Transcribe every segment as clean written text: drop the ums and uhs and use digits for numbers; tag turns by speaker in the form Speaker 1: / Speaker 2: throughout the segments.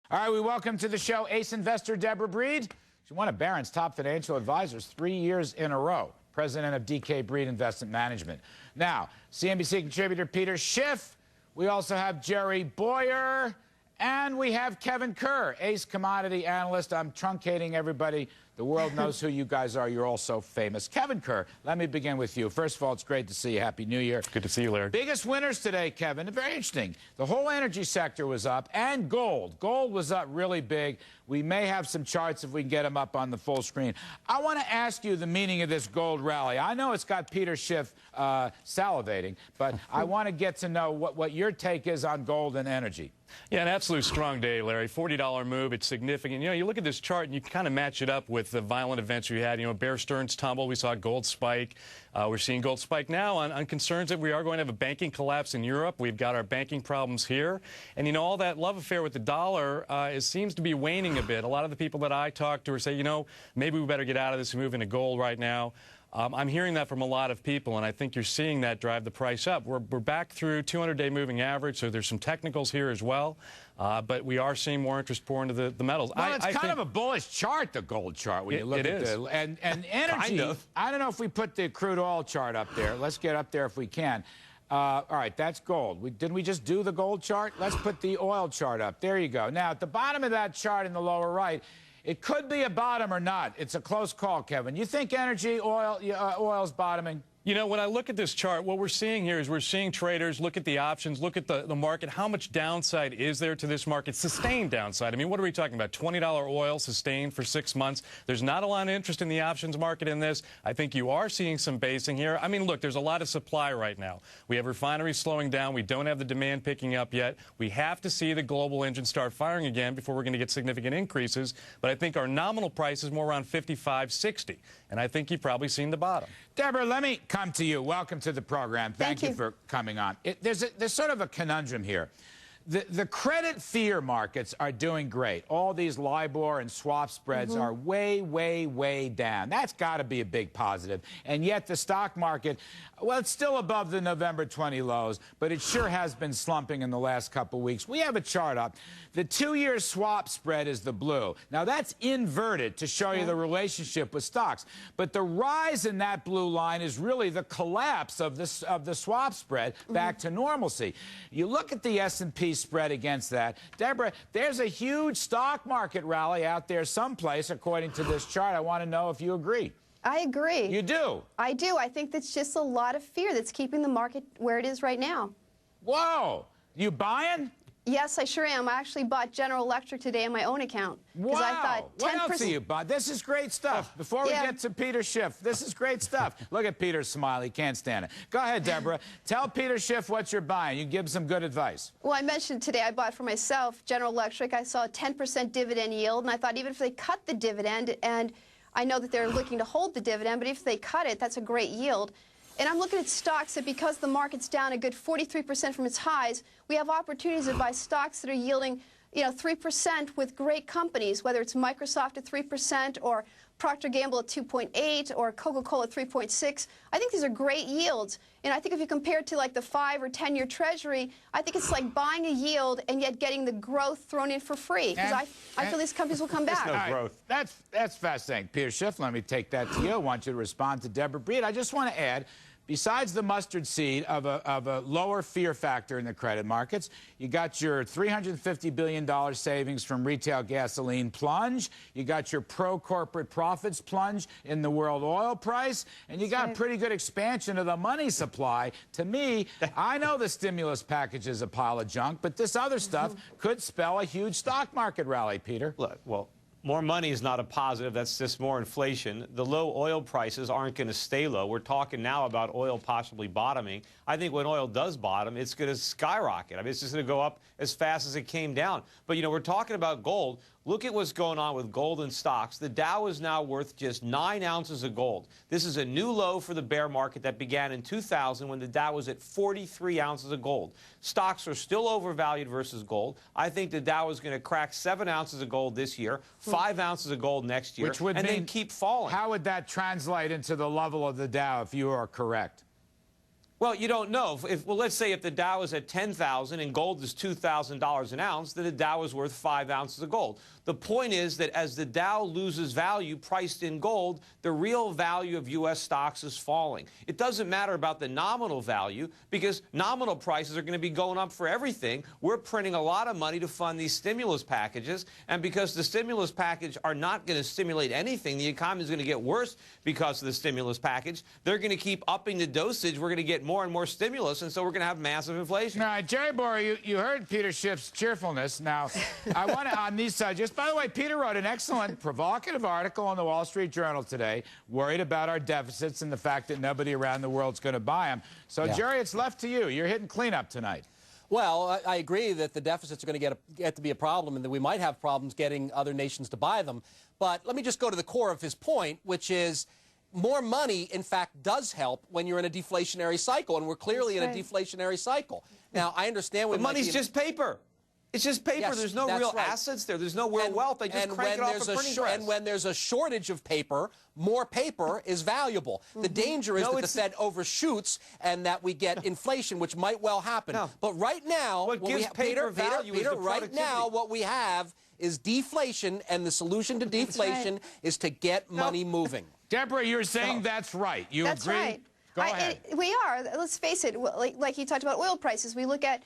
Speaker 1: All right, we welcome to the show ace investor Deborah Breed. She's one of Barron's top financial advisors 3 years in a row, president of DK Breed Investment Management. Now, CNBC contributor Peter Schiff. We also have Jerry Boyer, and we have Kevin Kerr, ace commodity analyst. I'm truncating everybody. The world knows who you guys are. You're all so famous. Kevin Kerr, let me begin with you. First of all, it's great to see you. Happy New Year.
Speaker 2: Good to see you, Larry.
Speaker 1: Biggest winners today, Kevin. Very interesting. The whole energy sector was up, and gold. Gold was up really big. We may have some charts if we can get them up on the full screen. I want to ask you the meaning of this gold rally. I know it's got Peter Schiff salivating, but I want to get to know what your take is on gold and energy.
Speaker 2: Yeah, an absolute strong day, Larry. $40 move. It's significant. You know, you look at this chart and you kind of match it up with the violent events we had. You know, Bear Stearns tumble. We saw gold spike. We're seeing gold spike now on concerns that we are going to have a banking collapse in Europe. We've got our banking problems here. And, you know, all that love affair with the dollar seems to be waning a bit. A lot of the people that I talk to are saying, you know, maybe we better get out of this and move into gold right now. I'm hearing that from a lot of people, and I think you're seeing that drive the price up. We're back through 200-day moving average, so there's some technicals here as well. But we are seeing more interest pour into the metals.
Speaker 1: Well, it's kind of a bullish chart, the gold chart, when you look at it. And energy, kind of. I don't know if we put the crude oil chart up there. Let's get up there if we can. All right, that's gold. Didn't we just do the gold chart? Let's put the oil chart up. There you go. Now, at the bottom of that chart in the lower right, it could be a bottom or not. It's a close call, Kevin. You think energy, oil's bottoming?
Speaker 2: You know, when I look at this chart, what we're seeing here is we're seeing traders look at the options, look at the market. How much downside is there to this market? Sustained downside. I mean, what are we talking about? $20 oil sustained for 6 months. There's not a lot of interest in the options market in this. I think you are seeing some basing here. I mean, look, there's a lot of supply right now. We have refineries slowing down. We don't have the demand picking up yet. We have to see the global engine start firing again before we're going to get significant increases. But I think our nominal price is more around 55, 60. And I think you've probably seen the bottom.
Speaker 1: Deborah, let me come to you. Welcome to the program. Thank you for coming on. There's sort of a conundrum here. The credit fear markets are doing great. All these LIBOR and swap spreads are way, way, way down. That's got to be a big positive. And yet the stock market, well, it's still above the November 20 lows, but it sure has been slumping in the last couple weeks. We have a chart up. The 2-year swap spread is the blue. Now, that's inverted to show you the relationship with stocks. But the rise in that blue line is really the collapse of the swap spread back to normalcy. You look at the S&P spread against that. Deborah, there's a huge stock market rally out there someplace, according to this chart. I want to know if you agree.
Speaker 3: I agree.
Speaker 1: You do?
Speaker 3: I do. I think that's just a lot of fear that's keeping the market where it is right now.
Speaker 1: Whoa. You buying?
Speaker 3: Yes, I sure am. I actually bought General Electric today on my own account.
Speaker 1: Wow.
Speaker 3: I thought 10%.
Speaker 1: What else are you buying? This is great stuff. Before we get to Peter Schiff, this is great stuff. Look at Peter's smile. He can't stand it. Go ahead, Deborah. Tell Peter Schiff what you're buying. You give him some good advice.
Speaker 3: Well, I mentioned today I bought for myself General Electric. I saw a 10% dividend yield, and I thought even if they cut the dividend, and I know that they're looking to hold the dividend, but if they cut it, that's a great yield. And I'm looking at stocks that because the market's down a good 43% from its highs, we have opportunities to buy stocks that are yielding, you know, 3% with great companies, whether it's Microsoft at 3% or Procter & Gamble at 2.8 or Coca-Cola at 3.6. I think these are great yields. And I think if you compare it to like the 5 or 10-year Treasury, I think it's like buying a yield and yet getting the growth thrown in for free. Because I feel these companies will come back.
Speaker 1: There's no growth. That's fascinating. Peter Schiff, let me take that to you. I want you to respond to Deborah Breed. I just want to add, besides the mustard seed of a lower fear factor in the credit markets, you got your $350 billion savings from retail gasoline plunge. You got your pro-corporate profits plunge in the world oil price. And you got pretty good expansion of the money supply. To me, I know the stimulus package is a pile of junk, but this other stuff could spell a huge stock market rally, Peter.
Speaker 4: Look, well, more money is not a positive. That's just more inflation. The low oil prices aren't going to stay low. We're talking now about oil possibly bottoming. I think when oil does bottom, it's going to skyrocket. I mean, it's just going to go up as fast as it came down. But, you know, we're talking about gold. Look at what's going on with gold and stocks. The Dow is now worth just 9 ounces of gold. This is a new low for the bear market that began in 2000 when the Dow was at 43 ounces of gold. Stocks are still overvalued versus gold. I think the Dow is going to crack 7 ounces of gold this year, 5 ounces of gold next year, and then keep falling.
Speaker 1: How would that translate into the level of the Dow if you are correct?
Speaker 4: Well, you don't know. Well, let's say if the Dow is at 10,000 and gold is $2,000 an ounce, then the Dow is worth 5 ounces of gold. The point is that as the Dow loses value priced in gold, the real value of U.S. stocks is falling. It doesn't matter about the nominal value because nominal prices are going to be going up for everything. We're printing a lot of money to fund these stimulus packages, and because the stimulus package are not going to stimulate anything, the economy is going to get worse because of the stimulus package. They're going to keep upping the dosage. We're going to get more and more stimulus, and so we're going to have massive inflation.
Speaker 1: All right, Jerry Boyer, you heard Peter Schiff's cheerfulness. Now, I want to, on these subjects, by the way, Peter wrote an excellent, provocative article in the Wall Street Journal today, worried about our deficits and the fact that nobody around the world's going to buy them. So, yeah. Jerry, it's left to you. You're hitting cleanup tonight.
Speaker 5: Well, I agree that the deficits are going to get to be a problem and that we might have problems getting other nations to buy them. But let me just go to the core of his point, which is more money, in fact, does help when you're in a deflationary cycle, and we're clearly in a deflationary cycle. Now, I understand
Speaker 4: but money's just paper. It's just paper.
Speaker 5: Yes,
Speaker 4: there's no real assets there. There's no real wealth. They just crank it off a printing press.
Speaker 5: And when there's a shortage of paper, more paper is valuable. The danger is that the Fed overshoots and that we get inflation, which might well happen.
Speaker 4: No.
Speaker 5: But right now,
Speaker 4: what gives paper value is the productivity.
Speaker 5: Right now, what we have is deflation, and the solution to deflation is to get money moving.
Speaker 1: Deborah, you're saying that's right. You
Speaker 3: that's
Speaker 1: agree?
Speaker 3: Right.
Speaker 1: Go ahead.
Speaker 3: We are. Let's face it. Like you talked about oil prices. We look at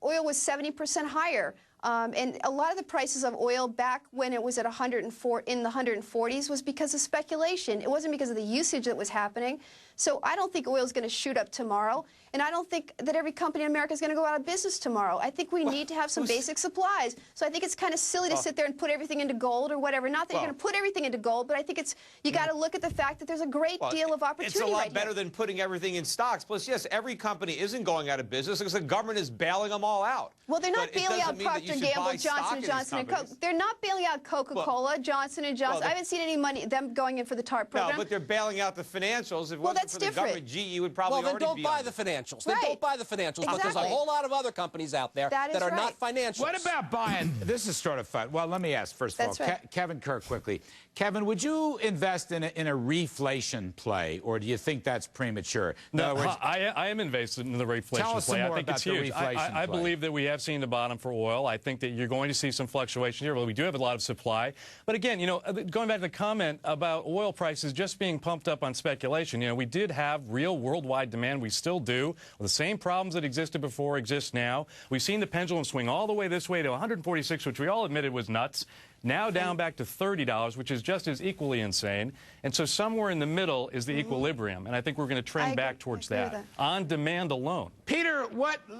Speaker 3: oil was 70% higher. And a lot of the prices of oil back when it was at 104 in the 140s was because of speculation. It wasn't because of the usage that was happening. So I don't think oil is going to shoot up tomorrow. And I don't think that every company in America is going to go out of business tomorrow. I think we need to have some basic supplies. So I think it's kind of silly to sit there and put everything into gold or whatever. Not that you're going to put everything into gold, but I think it's you got to look at the fact that there's a great deal of opportunity.
Speaker 4: It's a lot better than putting everything in stocks. Plus, yes, every company isn't going out of business because the government is bailing them all out.
Speaker 3: Well, they're not bailing out Procter & Gamble, Johnson & Johnson, and Coke. They're not bailing out Coca-Cola, Johnson & Johnson. I haven't seen any money them going in for the TARP program.
Speaker 4: No, but they're bailing out the financials. If it wasn't for the government, GE would probably
Speaker 5: then don't buy the financials. Then don't buy the financials. But there's a whole lot of other companies out there that are not financials.
Speaker 1: What about buying? This is sort of fun. Well, let me ask first of all, Kevin Kerr, quickly. Kevin, would you invest in a reflation play, or do you think that's premature?
Speaker 2: No, I am invested in the reflation play. I think it's huge. I believe that we have seen the bottom for oil. I think that you're going to see some fluctuation here. Well, we do have a lot of supply. But again, you know, going back to the comment about oil prices just being pumped up on speculation, you know, we did have real worldwide demand. We still do. The same problems that existed before exist now. We've seen the pendulum swing all the way this way to 146, which we all admitted was nuts. Now down back to $30, which is just as equally insane. And so somewhere in the middle is the equilibrium. And I think we're going to trend back towards that on demand alone.
Speaker 1: Peter,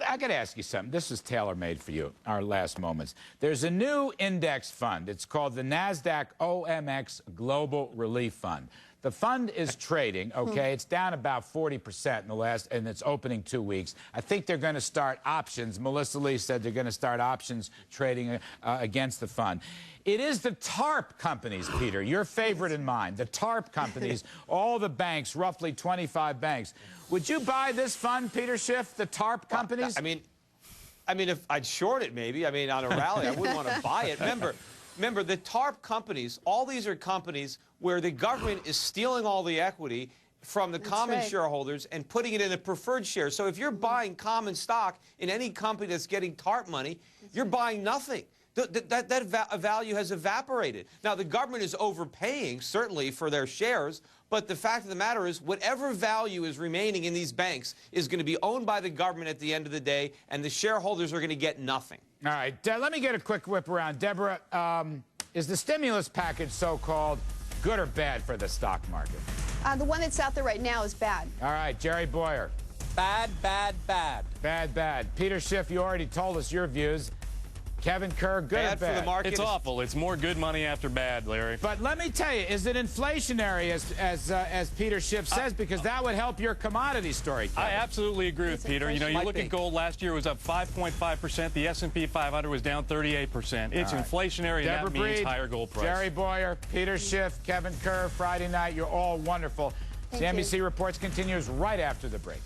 Speaker 1: I got to ask you something. This is tailor-made for you, our last moments. There's a new index fund. It's called the NASDAQ OMX Global Relief Fund. The fund is trading, okay? It's down about 40% in the last, in its opening 2 weeks. I think they're going to start options. Melissa Lee said they're going to start options trading against the fund. It is the TARP companies, Peter, your favorite and mine, the TARP companies, all the banks, roughly 25 banks. Would you buy this fund, Peter Schiff, the TARP companies?
Speaker 4: I mean, if I'd short it, maybe. I mean, on a rally, I wouldn't want to buy it. Remember, the TARP companies, all these are companies where the government is stealing all the equity from the common shareholders and putting it in a preferred share. So if you're buying common stock in any company that's getting TARP money, you're buying nothing. That value has evaporated. Now, the government is overpaying, certainly, for their shares, but the fact of the matter is whatever value is remaining in these banks is going to be owned by the government at the end of the day, and the shareholders are going to get nothing.
Speaker 1: All right. Let me get a quick whip around. Deborah, is the stimulus package so-called good or bad for the stock market?
Speaker 3: The one that's out there right now is bad.
Speaker 1: All right. Jerry Boyer.
Speaker 5: Bad, bad, bad.
Speaker 1: Bad, bad. Peter Schiff, you already told us your views. Kevin Kerr, good or bad?
Speaker 4: For the market.
Speaker 2: It's awful. It's more good money after bad, Larry.
Speaker 1: But let me tell you, is it inflationary, as Peter Schiff says? Because that would help your commodity story, Kevin.
Speaker 2: I absolutely agree with Peter. You know, you look at gold last year, it was up 5.5%. The S&P 500 was down 38%. It's inflationary, and that means higher gold price.
Speaker 1: Jerry Boyer, Peter Schiff, Kevin Kerr, Friday night. You're all wonderful. The NBC Reports continues right after the break.